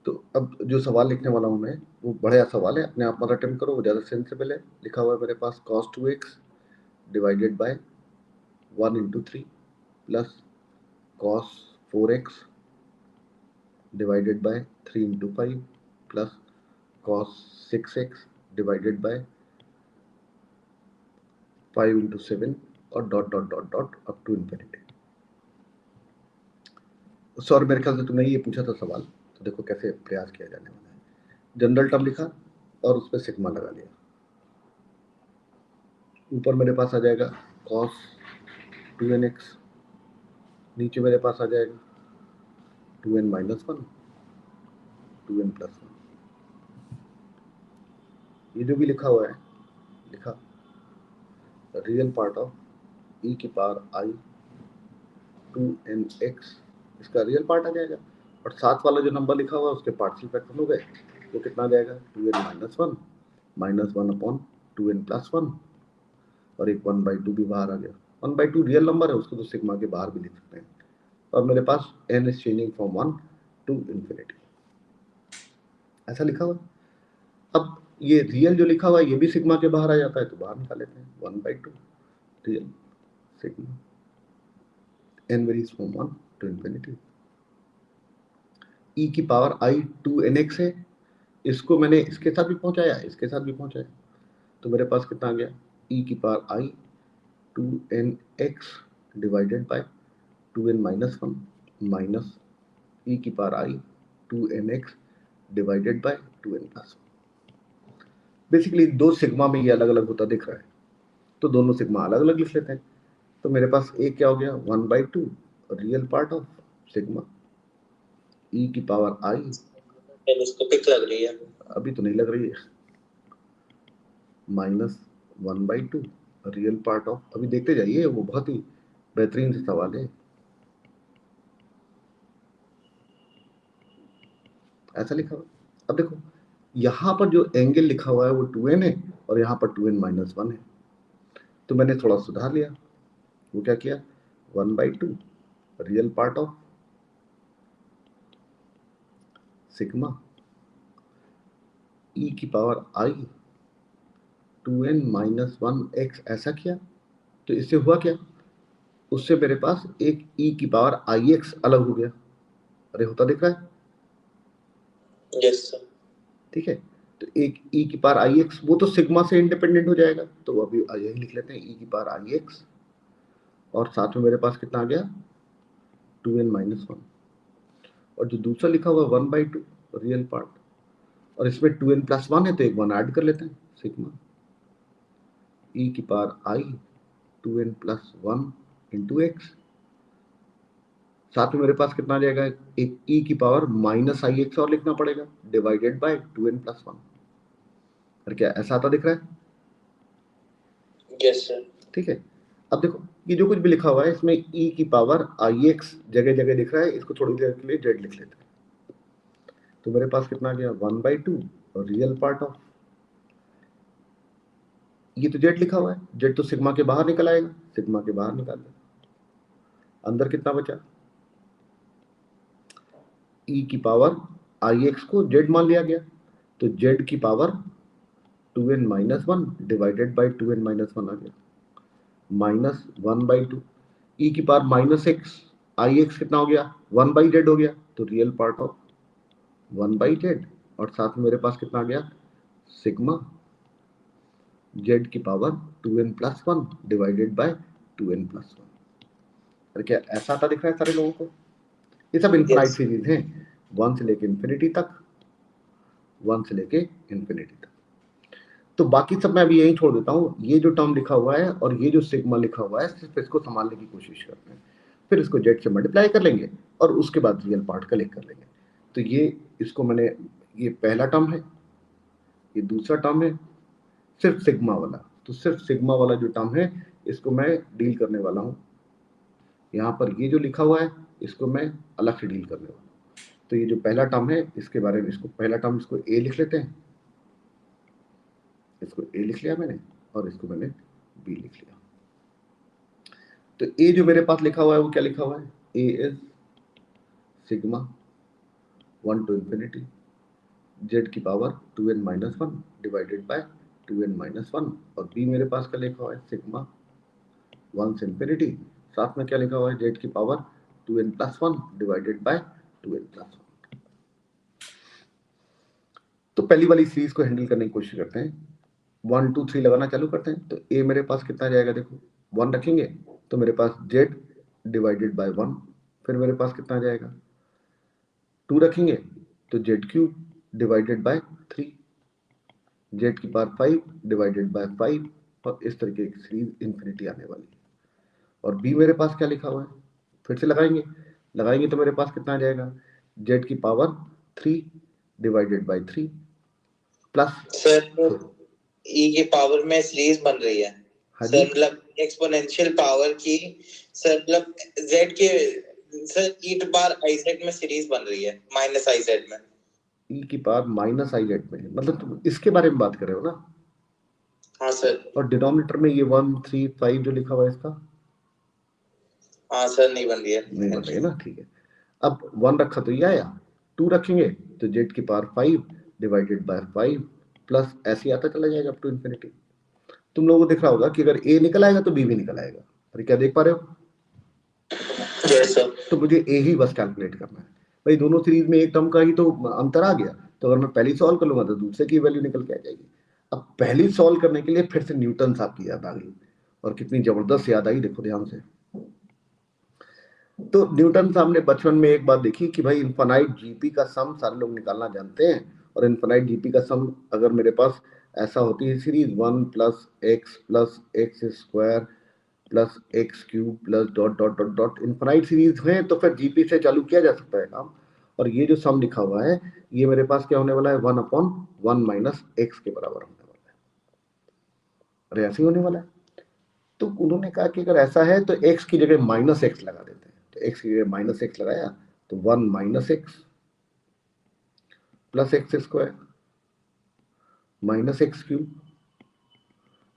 तो अब जो सवाल लिखने वाला हूँ मैं, वो बढ़िया सवाल है, अपने आप मत अटेम्प्ट करो, वो ज़्यादा सेंसिबल है। लिखा हुआ है मेरे पास cos 2x divided by 1 into 3 plus cos 4x divided by 3 into 5 plus cos 6x divided by 5 into 7 और dot dot dot dot up to infinity. Sir मेरे ख्याल से तुमने ये पूछा था सवाल, तो देखो कैसे प्रयास किया जाने वाला है। जनरल टर्म लिखा और उस पर सिग्मा लगा लिया। ऊपर मेरे पास आ जाएगा cos 2nx, नीचे मेरे पास आ जाएगा 2n माइनस 1 2n प्लस 1। ये जो भी लिखा हुआ है, लिखा रियल पार्ट ऑफ e की पावर i 2nx, इसका रियल पार्ट आ जाएगा। और साथ वाला जो नंबर लिखा हुआ है उसके पार्शियल फ्रैक्शन हो गए, तो कितना आ जाएगा 2n minus 1 upon 2n plus 1, और एक 1/2 भी बाहर आ गया। 1/2 रियल नंबर है, उसको तो सिग्मा के बाहर भी लिख सकते हैं। और मेरे पास n is changing from 1 to infinity, ऐसा लिखा हुआ। अब ये रियल जो लिखा हुआ है ये भी सिग्मा के बाहर आ जाता है, तो बाहर निकाल लेते हैं 1/2 real sigma n varies from 1 to infinity. e की पावर i 2nx है, इसको मैंने इसके साथ भी पहुंचाया, इसके साथ भी पहुंचाया, तो मेरे पास कितना आ गया e की power i 2nx divided by 2n minus 1 minus e की power i 2nx divided by 2n plus 1। Basically दो सिग्मा में ये अलग अलग होता दिख रहा है, तो दोनों सिग्मा अलग अलग लिख लेते हैं। तो मेरे पास एक क्या हो गया 1/2 real part of sigma e की पावर i, टेलीस्कोपिक लग रही है, अभी तो नहीं लग रही है, माइनस 1/2 रियल पार्ट ऑफ, अभी देखते जाइए, वो बहुत ही बेहतरीन से सवाल है। ऐसा लिखा हुआ। अब देखो यहाँ पर जो एंगल लिखा हुआ है वो 2n है और यहाँ पर 2n माइनस 1 है, तो मैंने थोड़ा सुधार लिया। वो क्या किया 1/2 real part of sigma e की power i 2n minus 1x, ऐसा किया। तो इससे हुआ क्या, उससे मेरे पास एक e की पावर ix अलग हो गया। अरे होता दिख रहा है, यस सर, ठीक है। तो एक e की पावर ix वो तो सिग्मा से इंडिपेंडेंट हो जाएगा, तो अभी यही लिख लेते हैं e की पावर ix, और साथ में मेरे पास कितना आ गया 2n माइनस 1, और जो दूसरा लिखा हुआ 1/2 रियल पार्ट, और इसमें 2n प्लस 1 है तो एक 1 ऐड कर लेते हैं, सिग्मा e की power i 2n plus 1 into x, साथ में मेरे पास कितना आ जाएगा एक e की पावर माइनस आई एक्स और लिखना पड़ेगा डिवाइडेड बाय 2n प्लस 1। और क्या ऐसा आता दिख रहा है, यस सर, ठीक है। अब देखो ये जो कुछ भी लिखा हुआ है इसमें e की पावर आई एक्स जगह जगह दिख रहा है, इसको थोड़ी देर के लिए जेड लिख लेते हैं। तो मेरे पास कितना आ गया 1/2 और रियल पार्ट ऑफ, ये तो जेड लिखा हुआ है, जेड तो सिग्मा के बाहर निकल आएगा, सिग्मा के बाहर निकाल दे। अंदर कितना बचा e की पावर आई एक्स को जेड मान लिया गया, तो जेड की power 2n minus 1 divided by 2n minus 1 आ गया, माइनस 1/2 e की पावर माइनस एक्स, आई एक्स कितना हो गया 1/z हो गया, तो रियल पार्ट ऑफ 1/z, और साथ में मेरे पास कितना आ गया सिग्मा z की power 2n plus 1 divided by 2n plus 1। अरे क्या ऐसा आता दिख रहा है सारे लोगों को, ये सब इनफिनाइट सीरीज हैं, 1 से लेके इन्फिनिटी तक, 1 से लेके इन्फिनिटी तक। तो बाकी सब मैं अभी यही छोड़ देता हूँ, ये जो टर्म लिखा हुआ है और ये जो सिग्मा लिखा हुआ है सिर्फ इसको संभालने की कोशिश करते हैं, फिर इसको जेड से मल्टीप्लाई कर लेंगे और उसके बाद रियल पार्ट कलेक्ट कर लेंगे। तो ये इसको मैंने, ये पहला टर्म है, ये दूसरा टर्म है, सिर्फ सिग्मा वाला, तो सिर्फ सिग्मा वाला जो टर्म है इसको मैं डील करने वाला हूँ। यहाँ पर ये जो लिखा हुआ है इसको मैं अलग से डील करने वाला हूँ। तो ये जो पहला टर्म है इसके बारे में, इसको पहला टर्म इसको ए लिख लेते हैं, इसको ए लिख लिया मैंने और इसको मैंने बी लिख लिया। तो ए जो मेरे पास लिखा हुआ है वो क्या लिखा हुआ है, A is sigma 1 to infinity z की power 2n minus 1 divided by 2n minus 1, और b मेरे पास क्या लिखा हुआ है सिग्मा 1 से इंफिनिटी, साथ में क्या लिखा हुआ है z की power 2n plus 1 divided by 2n plus 1। तो पहली वाली सीरीज को हैंडल करने की कोशिश करते हैं। 1 2 3 लगाना चालू करते हैं। तो a मेरे पास कितना जाएगा, देखो 1 रखेंगे तो मेरे पास z डिवाइडेड बाय 1, फिर मेरे पास कितना जाएगा 2 रखेंगे तो z cube divided by 3, z की पावर 5 डिवाइडेड बाय 5, और इस तरीके की सीरीज इंफिनिटी आने वाली है। और b मेरे पास क्या लिखा हुआ है, फिर से लगाएंगे तो मेरे पास कितना आ जाएगा z की पावर 3 डिवाइडेड बाय 3 प्लस सर ई की पावर में सीरीज बन रही है। हाँ सर मतलब एक्सपोनेंशियल पावर की, सर मतलब z के, sir E to power I Z में सीरीज बन रही है माइनस आई जेड में, ई की पावर माइनस आई जेड में, मतलब तुम इसके बारे में बात कर रहे हो ना। हाँ सर। और डिनोमिनेटर में ये 1 3 5 जो लिखा हुआ है इसका, हाँ सर नहीं बन रही है, नहीं बन रही है ना, ठीक है। अब 1 रखा तो ये आया, 2 रखेंगे तो z की पावर 5 डिवाइडेड बाय 5 प्लस ऐसे आता चला जाएगा अप टू इंफिनिटी। तुम लोगों को दिख रहा होगा कि अगर a निकल आएगा तो b भी निकल आएगा। अरे क्या देख पा रहे हो? Yes sir. तो मुझे a ही बस कैलकुलेट करना है भाई, दोनों सीरीज में एक टर्म का ही तो अंतर आ गया, तो अगर मैं पहली सॉल्व कर लूंगा तो दूसरे की वैल्यू निकल के आ जाएगी। अब पहली सॉल्व करने के लिए फिर से न्यूटन साहब की याद आ गई, और कितनी जबरदस्त याद आई देखो ध्यान से। तो न्यूटन साहब ने बचपन में एक बात देखी कि भाई इनफाइनाइट जीपी का सम सारे लोग निकालना जानते हैं, और इनफाइनाइट जीपी का सम अगर मेरे पास ऐसा होती है series 1 plus x square plus x cube plus dot dot dot dot infinite series है, तो फिर जीपी से चालू किया जा सकता है काम। और ये जो सम लिखा हुआ है ये मेरे पास क्या होने वाला है 1/1 माइनस एक्स के बराबर होने वाला है। अरे ऐसे ही होने वाला है। तो उन्होंने कहा कि अगर ऐसा है तो x की जगह माइनस एक्स लगा देते हैं, तो x की जगह माइनस एक्स लगाया तो 1 minus x plus x square minus x cube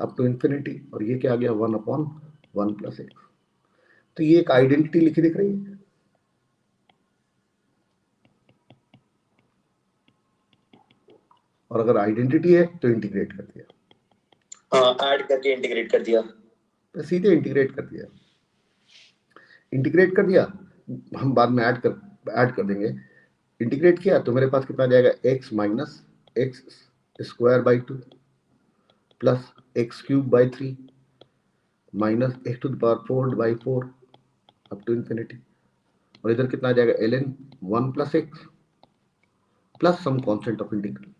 up to infinity, और ये क्या आ गया 1/1 प्लस एक्स। तो ये एक आइडेंटिटी लिखी दिख रही है। और अगर आइडेंटिटी है तो इंटीग्रेट कर दिया, हाँ ऐड करके इंटीग्रेट कर दिया, तो सीधे इंटीग्रेट कर दिया, इंटीग्रेट कर दिया, हम बाद में ऐड कर देंगे। इंटीग्रेट किया तो मेरे पास कितना जाएगा x minus x square by 2 plus x cube by 3 minus x to the power 4 by 4 up to infinity, और इधर कितना आ जाएगा ln 1 plus x plus some constant of integral.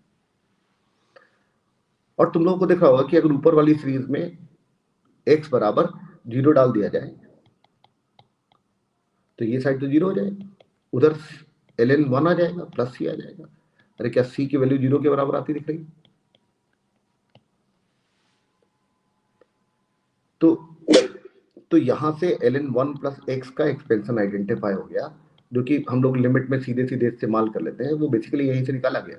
और तुम लोगों को दिख रहा होगा कि अगर ऊपर वाली सीरीज में x बराबर 0 डाल दिया जाए तो ये साइड तो 0 हो जाएगा, उधर ln 1 आ जाएगा प्लस c आ जाएगा। अरे क्या c की वैल्यू 0 के बराबर आती दिख रही है? तो यहां से ln 1 प्लस एक्स का एक्सपेंशन आइडेंटिफाई हो गया, जो कि हम लोग लिमिट में सीधे सीधे इस्तेमाल कर लेते हैं, वो बेसिकली यहीं से निकाला गया।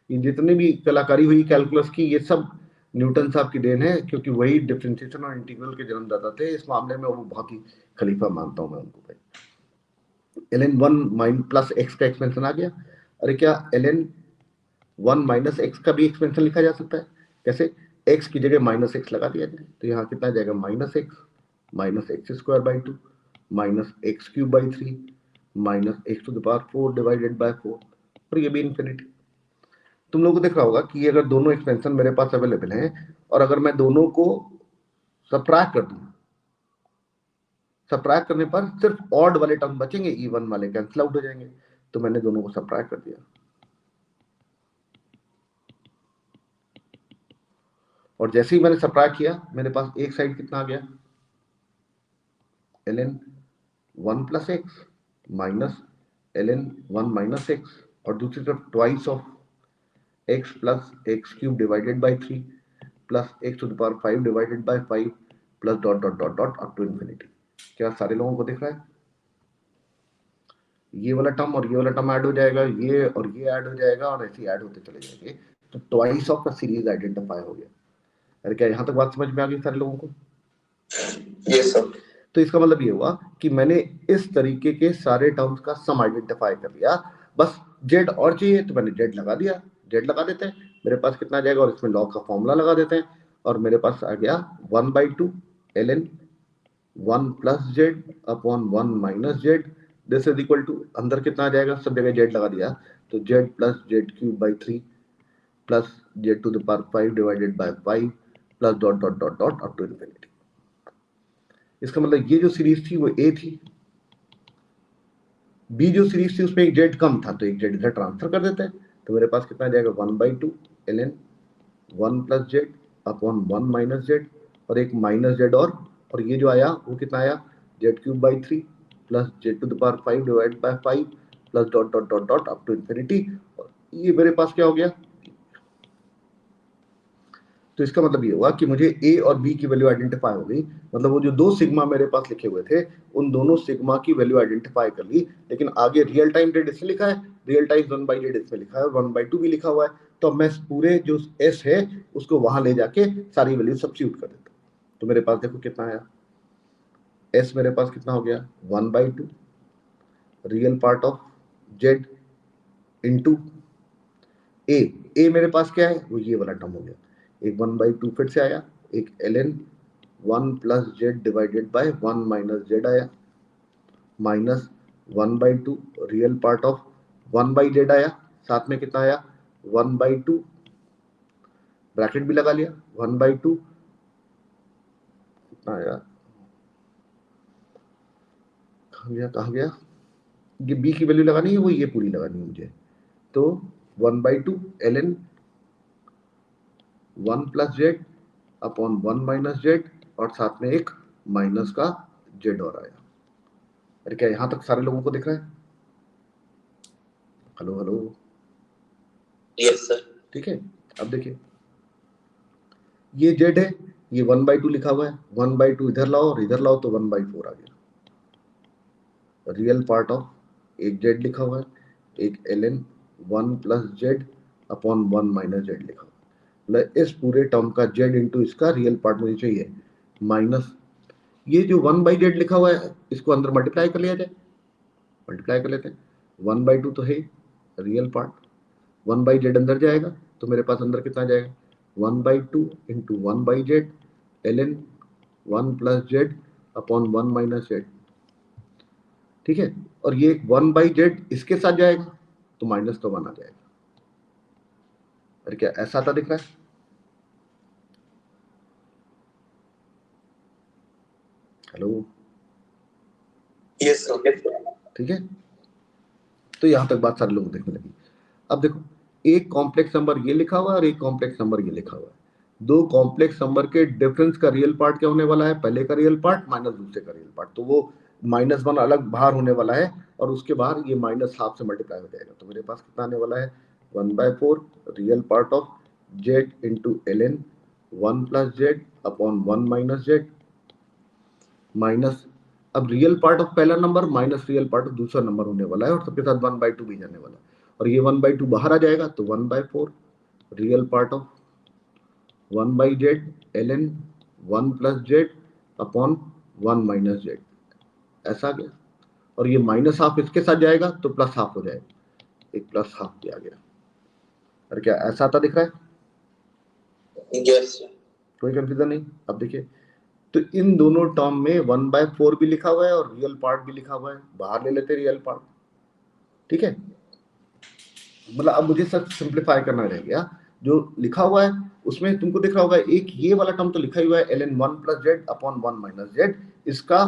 ये जितने भी कलाकारी हुई कैलकुलस की ये सब न्यूटन साहब की देन है, क्योंकि वही डिफरेंशिएशन और इंटीग्रल के जन्मदाता थे। इस मामले में वो बहुत ही खलीफा मानता हूं मैं उनको भाई। ln 1 माइन प्लस एक्स का एक्सपेंशन आ गया। अरे क्या ln 1 माइनस एक्स का भी एक्सपेंशन लिखा जा सकता है? कैसे? एक्स की जगह माइनस एक्स लगा दिया जाए तो यहाँ कितना जाएगा minus x square by 2 minus x cube by 3 minus x to the power 4 divided by 4, और ये भी इंफिनिटी। तुम लोगों को दिख रहा होगा कि ये अगर दोनों एक्सपेंशन मेरे पास अवेलेबल हैं और अगर मैं दोनों को सबट्रैक्ट कर दूं, सबट्रैक्ट करने पर सिर्फ ऑड वाले टर्म बचेंगे, इवन वाले कैंसिल आउट हो जाएंगे। तो मैंने दोनों को सबट्रैक्ट कर दिया, और जैसे ही मैंने सबट्रैक्ट किया मेरे पास एक साइड कितना आ गया ln 1 plus x minus ln 1 minus x, और दूसरी तरफ twice of x plus x cube divided by 3 plus x to the power 5 divided by 5 plus dot dot dot dot up to infinity. क्या सारे लोगों को दिख रहा है? ये वाला टर्म और ये वाला टर्म ऐड हो जाएगा, ये और ये ऐड हो जाएगा, और ऐसे ऐड होते चले जाएंगे। तो ट्वाइस ऑफ का सीरीज आइडेंटिफाई हो गया। अरे क्या यहाँ तक बात समझ में आ गई सारे लोगों को? Yes sir. तो इसका मतलब ये हुआ कि मैंने इस तरीके के सारे टर्म्स का सम आइडेंटिफाई कर लिया, बस जेड और चाहिए तो मैंने जेड लगा दिया, जेड लगा देते हैं, मेरे पास कितना आ जाएगा, और इसमें लॉग का फॉर्मूला लगा देते हैं, और मेरे पास आ गया 1/2 ln 1 plus Z upon 1 minus Z, this is equal to, अंदर कितना आ जाएगा, सब जगह जेड लगा दिया, तो Z plus Z cube by 3 plus Z to the power 5 divided by 5 plus dot dot dot dot up to infinity. इसका मतलब ये जो सीरीज थी वो ए थी, बी जो सीरीज थी उसमें एक जेड कम था, तो एक जेड इधर ट्रांसफर कर देते हैं, तो मेरे पास कितना आ जाएगा 1/2 ln 1 plus Z upon 1 minus Z, और एक माइनस जेड, और ये जो आया वो कितना आया, Z cube by 3 plus Z to the power 5 divide by 5 plus dot dot dot dot up to infinity. ये मेरे पास क्या हो गया, तो इसका मतलब ये हुआ कि मुझे ए और बी की वैल्यू आइडेंटिफाई हो गई, मतलब वो जो दो सिग्मा मेरे पास लिखे हुए थे उन दोनों सिग्मा की वैल्यू आइडेंटिफाई कर ली, लेकिन आगे रियल टाइम जेड इसमें लिखा है, रियल टाइम 1/जेड इसमें लिखा है, 1/2 भी लिखा हुआ है, तो मैं पूरे जो एस है उसको वहां ले जाके सारी वैल्यू सब्स्टिट्यूट कर देता हूँ, तो मेरे पास देखो कितना आया, एस मेरे पास कितना हो गया 1/2 real part of z into A, A मेरे पास क्या है, वो ये वाला टर्म हो गया, एक 1/2 फिर से आया, एक ln 1 plus Z divided by 1 minus Z आया, माइनस 1/2 रियल पार्ट ऑफ 1/जेड आया, साथ में कितना आया 1/2, ब्रैकेट भी लगा लिया, 1/2 कितना आया, कहाँ गया, ये बी की वैल्यू लगानी है, वो ये पूरी लगानी है मुझे, तो 1/2 ln 1 plus Z upon 1 minus Z, और साथ में एक माइनस का जेड और आया। अरे क्या यहां तक सारे लोगों को दिख रहा है, हेलो हेलो, यस सर। ठीक है, अब देखिए ये जेड है, ये 1/2 लिखा हुआ है, 1/2 इधर लाओ और इधर लाओ तो 1/4 आ गया, रियल पार्ट ऑफ एक जेड लिखा हुआ है, एक ln 1 plus Z upon 1 minus Z लिखा हुआ है, मतलब इस पूरे टर्म का जेड इंटू इसका रियल पार्ट मुझे चाहिए, माइनस ये जो 1/जेड लिखा हुआ है इसको अंदर मल्टीप्लाई कर लिया जाए, मल्टीप्लाई कर लेते हैं, 1/2 तो है रियल पार्ट, 1/जेड अंदर जाएगा तो मेरे पास अंदर कितना जाएगा 1/2 इंटू 1/जेड ln 1 plus Z upon 1 minus z, ठीक है, और ये 1/जेड इसके साथ जाएगा तो माइनस का 1 आ जाएगा, अरे क्या ऐसा आता दिख रहा है, हेलो, यस सर। ठीक है, तो यहां तक बात सारे लोग देखने लगी। अब देखो एक कॉम्प्लेक्स नंबर ये लिखा हुआ है और एक कॉम्प्लेक्स नंबर ये लिखा हुआ है, दो कॉम्प्लेक्स नंबर के डिफरेंस का रियल पार्ट क्या होने वाला है, पहले का रियल पार्ट माइनस दूसरे का रियल पार्ट, तो वो -1 अलग बाहर होने वाला है, और उसके बाहर ये -½ से मल्टीप्लाई हो जाएगा, तो मेरे पास कितना आने वाला है 1/4 real part of z into ln 1 plus Z upon 1 minus Z, minus, अब रियल पार्ट ऑफ पहला number minus real part of दूसरा नंबर होने वाला है, और सबके साथ 1/2 भी जाने वाला है, और ये 1/2 बाहर आ जाएगा तो 1/4 रियल पार्ट ऑफ 1/जेड ln 1 plus Z upon 1 minus z, ऐसा आ गया, और ये -½ इसके साथ जाएगा तो +½ हो जाएगा, एक +½ भी आ गया, और क्या ऐसा आता दिख रहा है, यस सर। कोई कंफ्यूजन नहीं। अब देखिए तो इन दोनों टर्म में 1/4 भी लिखा हुआ है और रियल पार्ट भी लिखा हुआ है, बाहर ले लेते रियल पार्ट, ठीक है, मतलब अब मुझे सब सिंप्लीफाई करना रह गया, जो लिखा हुआ है उसमें तुमको दिख रहा होगा एक ये वाला टर्म तो लिखा ही हुआ है ln 1 plus Z upon 1 minus Z, इसका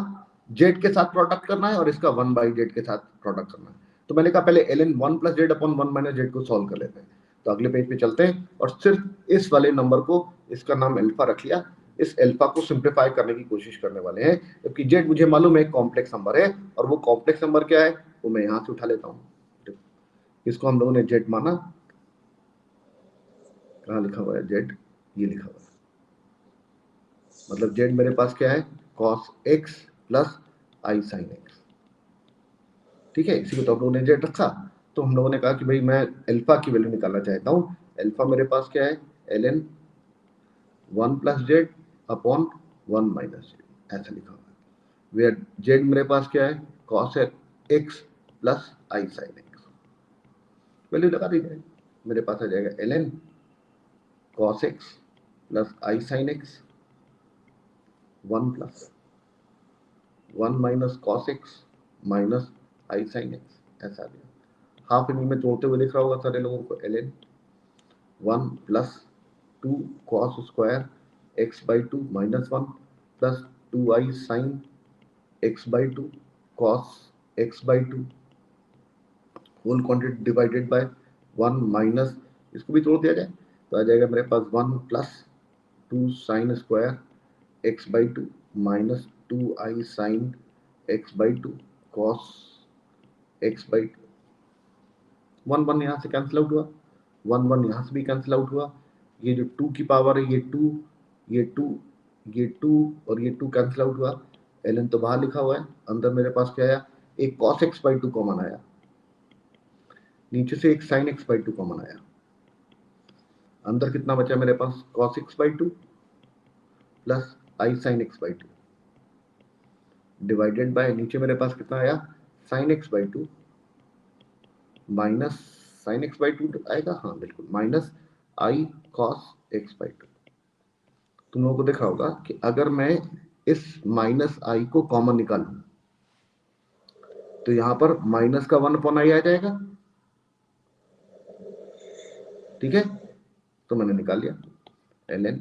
जेड के साथ प्रोडक्ट करना है और इसका 1/जेड के साथ प्रोडक्ट करना है, तो मैंने कहा पहले ln 1 plus Z upon 1 minus Z को सॉल्व कर लेते हैं, तो अगले पेज पे चलते हैं और सिर्फ इस वाले नंबर को, इसका नाम अल्फा रख लिया, इस अल्फा को सिंप्लीफाई करने की कोशिश करने वाले हैं, जबकि जेड मुझे मालूम है एक कॉम्प्लेक्स नंबर है, और वो कॉम्प्लेक्स नंबर क्या है वो मैं यहाँ से उठा लेता हूँ, इसको हम लोगों ने जेड माना, कहाँ लिखा हुआ है जेड, ये लिखा हुआ है, मतलब जेड मेरे पास क्या है cos x प्लस आई साइन एक्स, ठीक है, इसी को तो हम लोगों ने जेड रखा, तो हम लोगों ने कहा कि भाई मैं अल्फा की वैल्यू निकालना चाहता हूँ, अल्फा मेरे पास क्या है ln 1 plus Z upon 1 minus z, ऐसा लिखा हुआ है, वेयर जेड मेरे पास क्या है cos x प्लस आई साइन एक्स, वैल्यू लगा दी जाए, मेरे पास आ जाएगा ln cos x plus I sine x 1 plus 1 minus cos x minus i sine x, ऐसा आ गया। हाफ इन्हीं में तोड़ते हुए दिख रहा होगा सारे लोगों को, ln 1 plus 2 cos square x by 2 minus 1 plus 2 I sine x by 2 cos x by 2 whole quantity divided by 1 minus, इसको भी तोड़ दिया जाए तो आ जाएगा मेरे पास 1 plus 2 sine square x by 2 minus 2 I sine x by 2 cos x by 2। 1 1 यहाँ से कैंसिल आउट हुआ, 1 1 यहाँ से भी कैंसिल आउट हुआ, ये जो 2 की पावर है ये 2, ये 2, ये 2 और ये 2 कैंसिल आउट हुआ। ln तो बाहर लिखा हुआ है, अंदर मेरे पास क्या आया, एक cos x बाई 2 कॉमन आया, नीचे से एक sin x बाई 2 कॉमन आया, अंदर कितना बचा मेरे पास cos x by 2 plus I sine x by 2 divided by, नीचे मेरे पास कितना आया sin x by 2 minus sin x by 2 आएगा, हाँ बिल्कुल, minus I cos x by 2। तुम लोगों को दिख रहा होगा कि अगर मैं इस माइनस आई को कॉमन निकालूं तो यहां पर माइनस का 1 अपॉन आई आ जाएगा, ठीक है, तो मैंने निकाल लिया ln,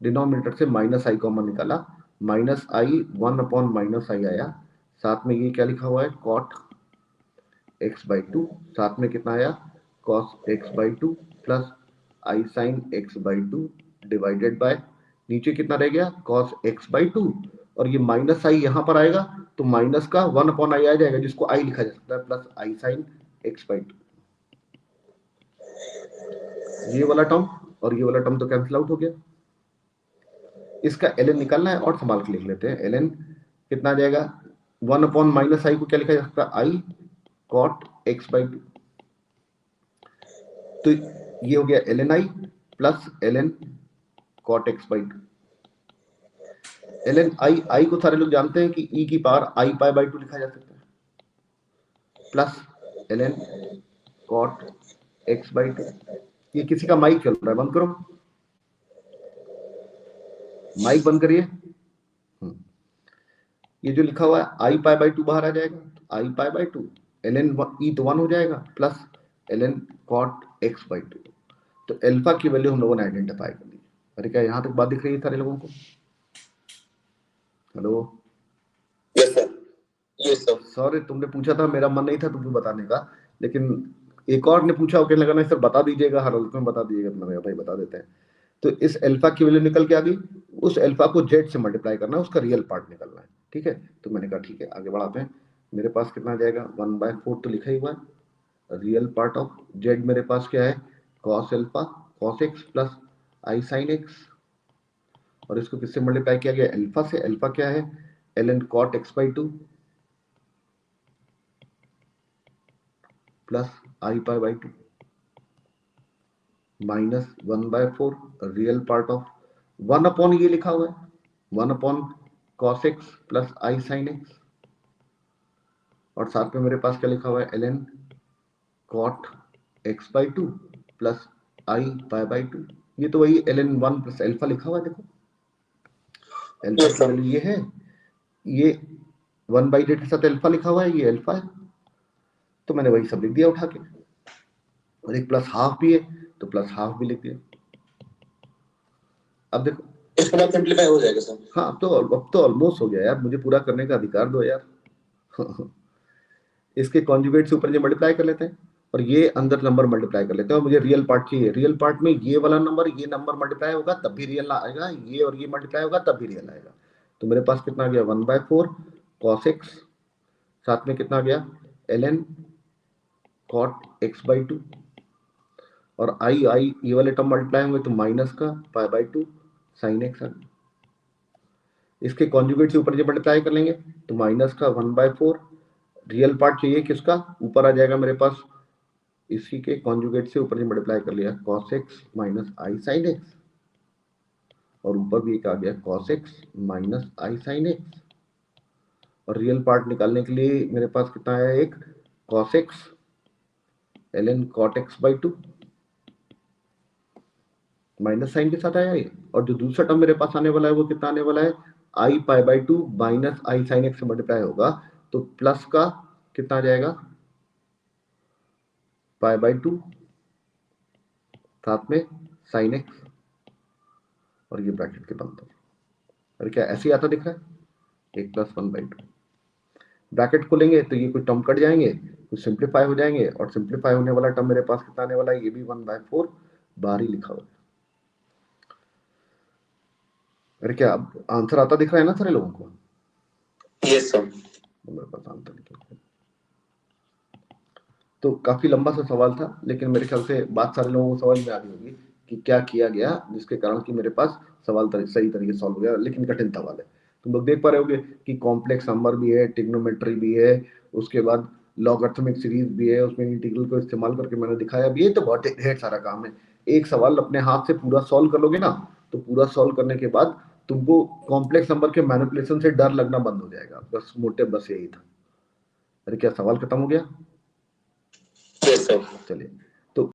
डिनोमिनेटर से माइनस आई कॉमन निकाला, माइनस आई 1 अपॉन माइनस आई आया, साथ में ये क्या लिखा हुआ है cot x बाई 2, साथ में कितना आया cos x by 2 plus I sine x by 2 divided by, नीचे कितना रह गया cos x बाई 2 और ये माइनस आई यहां पर आएगा तो माइनस का 1 अपॉन आई आ जाएगा जिसको आई लिखा जा सकता है plus I sine x by 2। ये वाला टर्म और ये वाला टर्म तो कैंसिल आउट हो गया। इसका ln निकालना है और संभाल के लिख लेते हैं, ln कितना आ जाएगा 1 अपॉन माइनस आई को क्या लिखा जा सकता है आई cot x बाई 2, तो ये हो गया ln I plus ln cot x by 2। ln आई को सारे लोग जानते हैं कि e की पावर आई पाई बाई 2 लिखा जा सकता है, plus ln cot x by 2। ये किसी का माइक चल रहा है, बंद करो माइक, बंद करिए। ये जो लिखा हुआ है आई पाई बाई 2 बाहर आ जाएगा, आई पाई बाई 2 ln e तो 1 हो जाएगा plus ln cot x by 2। तो अल्फा की वैल्यू हम लोगों ने आइडेंटिफाई कर ली। अरे क्या यहाँ तक बात दिख रही है सारे लोगों को? Hello, yes sir, yes sir. Sorry तुमने पूछा था, मेरा मन नहीं था तुमको बताने का, लेकिन एक और ने पूछा, कहने लगा नहीं सर बता दीजिएगा, हर हल्के में बता दीजिएगा, तो मैंने कहा भाई बता देते हैं। तो इस अल्फा की वैल्यू निकल के आ गई, उस अल्फा को जेड से मल्टीप्लाई करना है, उसका रियल पार्ट निकलना है, ठीक है। तो मैंने कहा ठीक है आगे बढ़ाते हैं। मेरे पास कितना आ जाएगा 1/4 तो लिखा ही हुआ है, रियल पार्ट ऑफ जेड मेरे पास क्या है cos alpha cos x plus आई साइन एक्स, और इसको किससे मल्टीप्लाई किया गया अल्फा से, अल्फा क्या है ln cot x by 2 plus I pi by 2 minus 1/4 real part of 1 upon ये लिखा हुआ है 1 अपॉन cos x प्लस आई साइन एक्स, और साथ में मेरे पास क्या लिखा हुआ है ln cot x by 2 plus I pi by 2। ये तो वही ln 1 प्लस अल्फा लिखा हुआ है, देखो अल्फा की वैल्यू ये है, ये 1 बाई जेड के साथ अल्फा लिखा हुआ है, ये अल्फा है, तो मैंने वही सब लिख दिया उठा के, और एक प्लस हाफ भी है तो प्लस हाफ भी लिख दिया। अब देखो इसके बाद सिंपलीफाई हो जाएगा सर। हाँ तो अब तो ऑलमोस्ट हो गया यार, मुझे पूरा करने का अधिकार दो यार इसके कॉन्जुगेट से ऊपर ये मल्टीप्लाई कर लेते हैं और ये अंदर नंबर मल्टीप्लाई कर लेते हैं, और मुझे रियल पार्ट चाहिए, रियल पार्ट में ये वाला नंबर ये नंबर मल्टीप्लाई होगा तब भी रियल आएगा, ये और ये मल्टीप्लाई होगा तब भी रियल आएगा। तो मेरे पास कितना आ गया 1/4 cos x, साथ में कितना आ गया ln cot x बाई 2, और आई आई ये वाले टर्म मल्टीप्लाई होंगे तो माइनस का पाई बाई 2 साइन एक्स आ गया। इसके कॉन्जुगेट से ऊपर जब मल्टीप्लाई कर लेंगे तो माइनस का 1/4, रियल पार्ट चाहिए किसका, ऊपर आ जाएगा मेरे पास, इसी के कॉन्जुगेट से ऊपर मल्टीप्लाई कर लिया cos x minus i sine x, और ऊपर भी एक आ गया cos x minus i sine x, और रियल पार्ट निकालने के लिए मेरे पास कितना है एक cos x ln cot x by 2 minus sine के साथ आया ये, और जो दूसरा टर्म मेरे पास आने वाला है वो कितना आने वाला है, i pi by 2 minus i sine x से मल्टीप्लाई होगा, तो प्लस का कितना आ जाएगा, पाई बाई 2 साथ में साइन एक्स, और ये ब्रैकेट के बंद। अरे क्या ऐसे ही आता दिख रहा है, 1 + 1/2 ब्रैकेट खोलेंगे तो ये कुछ टर्म कट जाएंगे, कुछ सिंप्लीफाई हो जाएंगे, और सिंप्लीफाई होने वाला टर्म मेरे पास कितना आने वाला है, ये भी 1/4 बाहर ही लिखा हुआ है। अरे क्या अब आंसर आता दिख रहा है ना सारे लोगों को? Yes sir. मेरे पास आंसर लिखा, तो काफी लंबा सा सवाल था, लेकिन मेरे ख्याल से बात सारे लोगों को समझ में आ रही होगी कि क्या किया गया, जिसके कारण कि मेरे पास सवाल सही तरीके से सॉल्व हो गया, लेकिन कठिन सवाल है। तुम लोग देख पा रहे होगे कि कॉम्प्लेक्स नंबर भी है, ट्रिग्नोमेट्री भी है, उसके बाद लॉगरिथमिक सीरीज भी है, उसमें इंटीग्रल को इस्तेमाल करके मैंने दिखाया भी है, तो बहुत ढेर सारा काम है। एक सवाल अपने हाथ से पूरा सॉल्व कर लोगे ना, तो पूरा सॉल्व करने के बाद तुमको कॉम्प्लेक्स नंबर के मैनिपुलेशन से डर लगना बंद हो जाएगा। बस मोटे बस यही था। अरे क्या सवाल खत्म हो गया? Yes sir. चलिए।